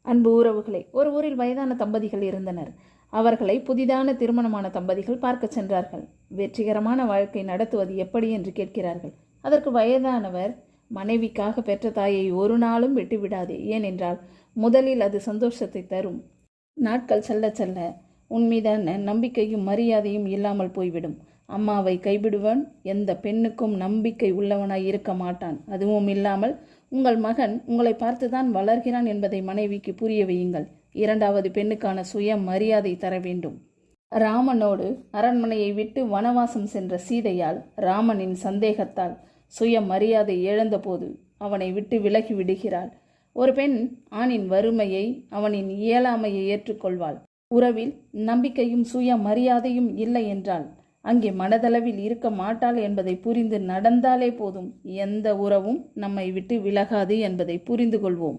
அன்பு உறவுகளை, ஒரு ஊரில் வயதான தம்பதிகள் இருந்தனர். அவர்களை புதிதான திருமணமான தம்பதிகள் பார்க்க சென்றார்கள். வெற்றிகரமான வாழ்க்கை நடத்துவது எப்படி என்று கேட்கிறார்கள். அதற்கு வயதானவர், மனைவிக்காக பெற்ற தாயை ஒரு நாளும் விட்டுவிடாதே, ஏனென்றால் முதலில் அது சந்தோஷத்தை தரும். நாட்கள் செல்ல செல்ல உன் மீதான நம்பிக்கையும் மரியாதையும் இல்லாமல் போய்விடும். அம்மாவை கைவிடுவன் எந்த பெண்ணுக்கும் நம்பிக்கை உள்ளவனாய் இருக்க மாட்டான். அதுவும் இல்லாமல் உங்கள் மகன் உங்களை பார்த்துதான் வளர்கிறான் என்பதை மனைவிக்கு புரிய வையுங்கள். இரண்டாவது பெண்ணுக்கான சுய மரியாதை தர வேண்டும். ராமனோடு அரண்மனையை விட்டு வனவாசம் சென்ற சீதையால் ராமனின் சந்தேகத்தால் சுய மரியாதை இழந்தபோது அவனை விட்டு விலகி விடுகிறாள். ஒரு பெண் ஆணின் வறுமையை, அவனின் இயலாமையை ஏற்றுக்கொள்வாள். உறவில் நம்பிக்கையும் சுய மரியாதையும் இல்லை என்றால் அங்கே மனதளவில் இருக்க மாட்டாள் என்பதை புரிந்து நடந்தாலே போதும். எந்த உறவும் நம்மை விட்டு விலகாது என்பதை புரிந்து கொள்வோம்.